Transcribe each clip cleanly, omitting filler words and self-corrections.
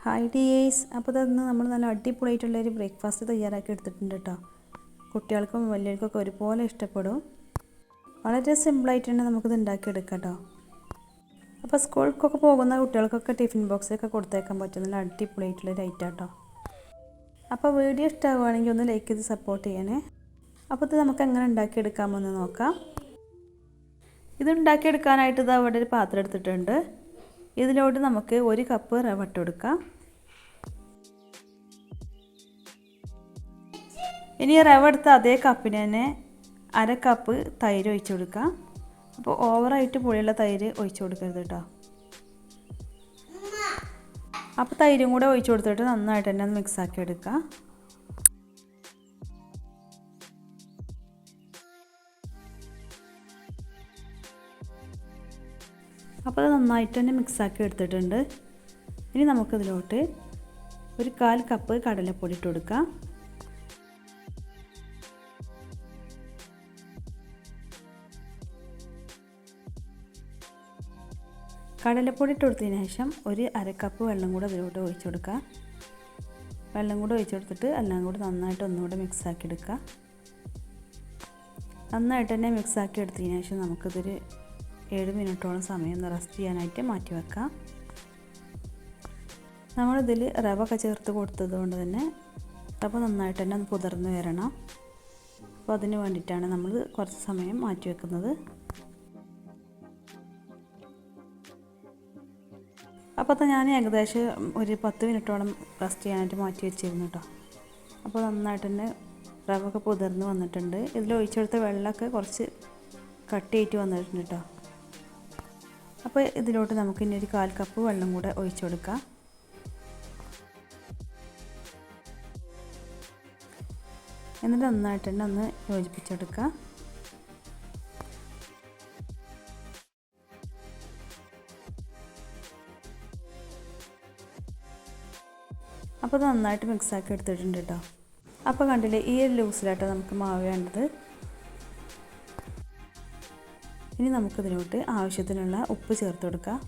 Hi dears, അപ്പോൾ ഇന്ന് നമ്മൾ നല്ല അടിപൊളിയായിട്ടുള്ളൊരു ബ്രേക്ക്ഫാസ്റ്റ് തയ്യാറാക്കി എടുത്തിട്ടുണ്ട് കേട്ടോ. കുട്ടികൾക്കും വലിയവർക്കൊക്കെ ഒരുപോലെ ഇഷ്ടപ്പെടും. വളരെ സിമ്പിളായിട്ട് തന്നെ നമുക്കിത് ഉണ്ടാക്കിയെടുക്കാം കേട്ടോ. അപ്പോൾ സ്കൂളിലേക്കൊക്കെ പോകുന്ന കുട്ടികൾക്കൊക്കെ ടിഫിൻ ബോക്സൊക്കെ കൊടുത്തേക്കാൻ പറ്റുന്ന നല്ല അടിപൊളിയായിട്ടുള്ളൊരു ഐറ്റം കേട്ടോ. അപ്പോൾ വീഡിയോ ഇഷ്ടമാവുകയാണെങ്കിൽ ഒന്ന് ലൈക്ക് ചെയ്ത് സപ്പോർട്ട് ചെയ്യണേ. അപ്പോൾ ഇത് നമുക്ക് എങ്ങനെ ഉണ്ടാക്കിയെടുക്കാമെന്ന് നോക്കാം. ഇത് ഉണ്ടാക്കിയെടുക്കാനായിട്ട് ഇത് അവിടെ ഒരു പാത്രം എടുത്തിട്ടുണ്ട്. ഇതിലോട്ട് നമുക്ക് 1 കപ്പ് റവ ഇട്ട് കൊടുക്കാം. ഇനി റവ എടുത്ത അതേ കപ്പിന് തന്നെ 1/2 കപ്പ് തൈര് ഒഴിച്ചു കൊടുക്കാം. അപ്പോൾ ഓവറായിട്ട് പുളിയുള്ള തൈര് ഒഴിച്ചു കൊടുക്കരുത് കേട്ടോ. അപ്പോൾ തൈരും കൂടെ ഒഴിച്ചു കൊടുത്തിട്ട് നന്നായിട്ട് തന്നെ ഒന്ന് മിക്സാക്കി എടുക്കാം. അപ്പോൾ അത് നന്നായിട്ട് തന്നെ മിക്സാക്കി എടുത്തിട്ടുണ്ട്. ഇനി നമുക്കിതിലോട്ട് 1/4 കപ്പ് കടലപ്പൊടി ഇട്ട് കൊടുക്കാം. കടലപ്പൊടി ഇട്ട് കൊടുത്തതിന് ശേഷം 1/2 കപ്പ് വെള്ളം കൂടെ അതിലോട്ട് ഒഴിച്ചു കൊടുക്കുക. വെള്ളം കൂടെ ഒഴിച്ചു കൊടുത്തിട്ട് എല്ലാം കൂടെ നന്നായിട്ട് ഒന്നുകൂടെ മിക്സാക്കി എടുക്കുക. നന്നായിട്ട് തന്നെ മിക്സാക്കി എടുത്തതിന് ശേഷം നമുക്കിതൊരു 7 മിനിറ്റോളം സമയം ഒന്ന് റെസ്റ്റ് ചെയ്യാനായിട്ട് മാറ്റി വെക്കാം. നമ്മളിതിൽ റവ ഒക്കെ ചേർത്ത് കൊടുത്തത് കൊണ്ട് തന്നെ റവ നന്നായിട്ട് തന്നെ ഒന്ന് പുതിർന്ന് വരണം. അപ്പോൾ അതിന് വേണ്ടിയിട്ടാണ് നമ്മൾ കുറച്ച് സമയം മാറ്റി വെക്കുന്നത്. അപ്പോൾ ഞാൻ ഏകദേശം ഒരു 10 മിനിറ്റോളം റെസ്റ്റ് ചെയ്യാനായിട്ട് മാറ്റി വെച്ചിരുന്നു കേട്ടോ. അപ്പോൾ നന്നായിട്ട് തന്നെ റവ ഒക്കെ പുതിർന്ന് വന്നിട്ടുണ്ട്. ഇതിൽ ഒഴിച്ചെടുത്ത വെള്ളമൊക്കെ കുറച്ച് കട്ടിയായിട്ട് വന്നിട്ടുണ്ട് കേട്ടോ. അപ്പോൾ ഇതിലോട്ട് നമുക്ക് ഇനി ഒരു 1/4 കപ്പ് വെള്ളം കൂടെ ഒഴിച്ചു കൊടുക്കാം. എന്നിട്ട് നന്നായിട്ട് തന്നെ ഒന്ന് യോജിപ്പിച്ചെടുക്കുക. അപ്പോൾ അത് നന്നായിട്ട് മിക്സാക്കി എടുത്തിട്ടുണ്ട് കേട്ടോ. അപ്പോൾ കണ്ടില്ലേ, ഈ ഒരു ലൂസിലാട്ടോ നമുക്ക് മാവ് വേണ്ടത്. ഇനി നമുക്കിതിലോട്ട് ആവശ്യത്തിനുള്ള ഉപ്പ് ചേർത്ത് കൊടുക്കാം.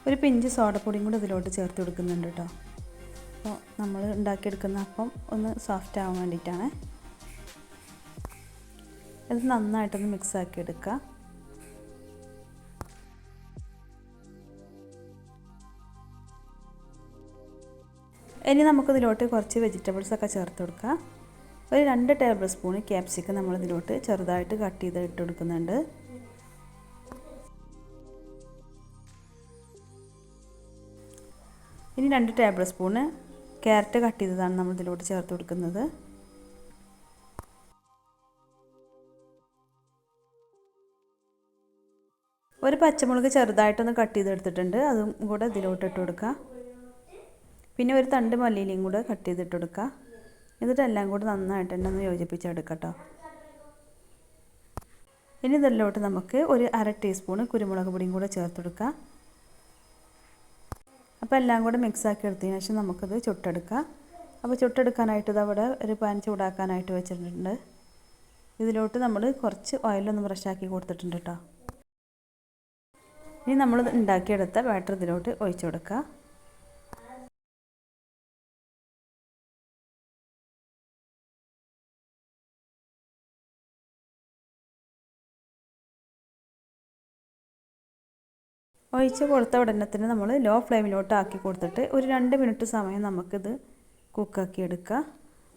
ഒരു പിഞ്ച് സോഡപ്പൊടിയും കൂടി ഇതിലോട്ട് ചേർത്ത് കൊടുക്കുന്നുണ്ട് കേട്ടോ. അപ്പോൾ നമ്മൾ ഉണ്ടാക്കിയെടുക്കുന്ന അപ്പം ഒന്ന് സോഫ്റ്റ് ആവാൻ വേണ്ടിയിട്ടാണ്. ഇത് നന്നായിട്ടൊന്ന് മിക്സാക്കി എടുക്കുക. ഇനി നമുക്കിതിലോട്ട് കുറച്ച് വെജിറ്റബിൾസൊക്കെ ചേർത്ത് കൊടുക്കാം. ഒരു 2 ടേബിൾ സ്പൂൺ ക്യാപ്സിക്കം നമ്മളിതിലോട്ട് ചെറുതായിട്ട് കട്ട് ചെയ്ത് ഇട്ട് കൊടുക്കുന്നുണ്ട്. ഇനി 2 ടേബിൾ സ്പൂണ് ക്യാരറ്റ് കട്ട് ചെയ്തതാണ് നമ്മളിതിലോട്ട് ചേർത്ത് കൊടുക്കുന്നത്. ഒരു പച്ചമുളക് ചെറുതായിട്ടൊന്ന് കട്ട് ചെയ്തെടുത്തിട്ടുണ്ട്, അതും കൂടെ ഇതിലോട്ട് ഇട്ട് കൊടുക്കുക. പിന്നെ ഒരു തണ്ട് മല്ലിയിലയും കൂടെ കട്ട് ചെയ്തിട്ട് കൊടുക്കുക. എന്നിട്ടെല്ലാം കൂടെ നന്നായിട്ട് തന്നെ ഒന്ന് യോജിപ്പിച്ചെടുക്കട്ടോ. ഇനി ഇതിലോട്ട് നമുക്ക് ഒരു 1/2 ടീസ്പൂൺ കുരുമുളക് പൊടിയും കൂടെ ചേർത്ത് കൊടുക്കുക. അപ്പോൾ എല്ലാം കൂടെ മിക്സാക്കി എടുത്തതിന് ശേഷം നമുക്കത് ചുട്ടെടുക്കാം. അപ്പോൾ ചുട്ടെടുക്കാനായിട്ട് ഇതവിടെ ഒരു പാൻ ചൂടാക്കാനായിട്ട് വെച്ചിട്ടുണ്ട്. ഇതിലോട്ട് നമ്മൾ കുറച്ച് ഓയിലൊന്ന് ബ്രഷാക്കി കൊടുത്തിട്ടുണ്ട് കേട്ടോ. ഇനി നമ്മൾ ഉണ്ടാക്കിയെടുത്ത ബാറ്റർ ഇതിലോട്ട് ഒഴിച്ചു കൊടുക്കുക. ഒഴിച്ച് കൊടുത്ത ഉടനെ തന്നെ നമ്മൾ ലോ ഫ്ലെയിമിലോട്ട് ആക്കി കൊടുത്തിട്ട് ഒരു 2 മിനിറ്റ് സമയം നമുക്കിത് കുക്കാക്കി എടുക്കുക.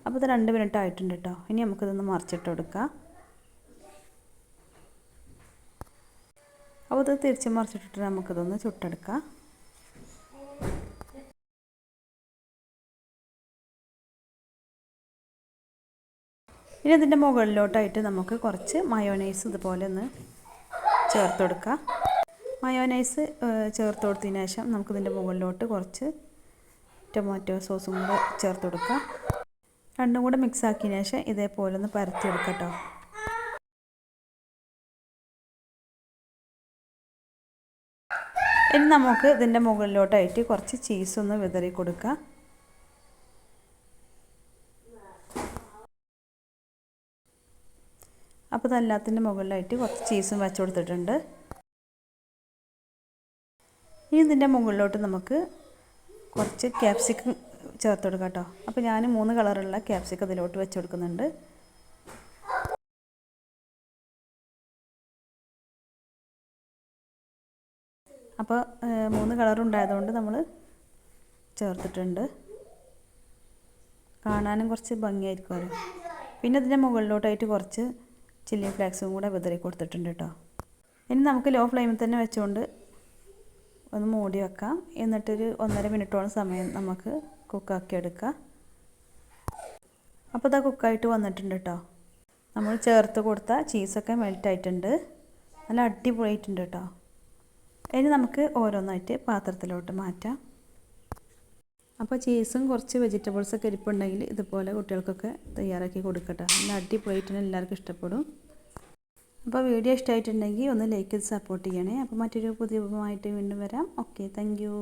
അപ്പോൾ ഇത് 2 മിനിറ്റ് ആയിട്ടുണ്ട് കേട്ടോ. ഇനി നമുക്കിതൊന്ന് മറിച്ചിട്ട് കൊടുക്കാം. അപ്പോൾ ഇത് തിരിച്ച് മറിച്ചിട്ടിട്ട് നമുക്കിതൊന്ന് ചുട്ടെടുക്കാം. ഇനി ഇതിൻ്റെ മുകളിലോട്ടായിട്ട് നമുക്ക് കുറച്ച് മയോനൈസ് ഇതുപോലെ ഒന്ന് ചേർത്ത് കൊടുക്കാം. മയോനൈസ് ചേർത്ത് കൊടുത്തതിന് ശേഷം നമുക്കിതിൻ്റെ മുകളിലോട്ട് കുറച്ച് ടൊമാറ്റോ സോസും കൂടെ ചേർത്ത് കൊടുക്കാം. രണ്ടും കൂടെ മിക്സ് ആക്കിയതിന് ശേഷം ഇതേപോലെ ഒന്ന് പരത്തിയെടുക്കാം കേട്ടോ. ഇനി നമുക്ക് ഇതിൻ്റെ മുകളിലോട്ടായിട്ട് കുറച്ച് ചീസൊന്ന് വിതറി കൊടുക്കാം. അപ്പോൾ ഇതെല്ലാത്തിൻ്റെ മുകളിലായിട്ട് കുറച്ച് ചീസും വെച്ച് കൊടുത്തിട്ടുണ്ട്. ഇനി ഇതിൻ്റെ മുകളിലോട്ട് നമുക്ക് കുറച്ച് ക്യാപ്സിക്കം ചേർത്ത് കൊടുക്കാം കേട്ടോ. അപ്പോൾ ഞാൻ 3 കളറുള്ള ക്യാപ്സിക്കം ഇതിലോട്ട് വെച്ച് കൊടുക്കുന്നുണ്ട്. അപ്പോൾ 3 കളറുണ്ടായതുകൊണ്ട് നമ്മൾ ചേർത്തിട്ടുണ്ട്. കാണാനും കുറച്ച് ഭംഗിയായിരിക്കുമല്ലോ. പിന്നെ ഇതിൻ്റെ മുകളിലോട്ടായിട്ട് കുറച്ച് ചില്ലി ഫ്ലേക്സും കൂടെ വിതറി കൊടുത്തിട്ടുണ്ട് കേട്ടോ. ഇനി നമുക്ക് ലോ ഫ്ലെയിമിൽ തന്നെ വെച്ചുകൊണ്ട് ഒന്ന് മൂടി വെക്കാം. എന്നിട്ടൊരു 1.5 മിനിറ്റോളം സമയം നമുക്ക് കുക്കാക്കി എടുക്കാം. അപ്പോൾ ഇതാ കുക്കായിട്ട് വന്നിട്ടുണ്ട് കേട്ടോ. നമ്മൾ ചേർത്ത് കൊടുത്ത ചീസൊക്കെ മെൽറ്റായിട്ടുണ്ട്. നല്ല അടിപൊളിയായിട്ടുണ്ട് കേട്ടോ. ഇനി നമുക്ക് ഓരോന്നായിട്ട് പാത്രത്തിലോട്ട് മാറ്റാം. അപ്പോൾ ചീസും കുറച്ച് വെജിറ്റബിൾസൊക്കെ ഇരിപ്പുണ്ടെങ്കിൽ ഇതുപോലെ കുട്ടികൾക്കൊക്കെ തയ്യാറാക്കി കൊടുക്കട്ടെ. നല്ല അടിപൊളിയായിട്ട് എല്ലാവർക്കും ഇഷ്ടപ്പെടും. അപ്പോൾ വീഡിയോ ഇഷ്ടമായിട്ടുണ്ടെങ്കിൽ ഒന്ന് ലൈക്ക് ചെയ്ത് സപ്പോർട്ട് ചെയ്യണേ. അപ്പോൾ മറ്റൊരു പുതിയ വിഭവമായിട്ട് വീണ്ടും വരാം. Okay, thank you.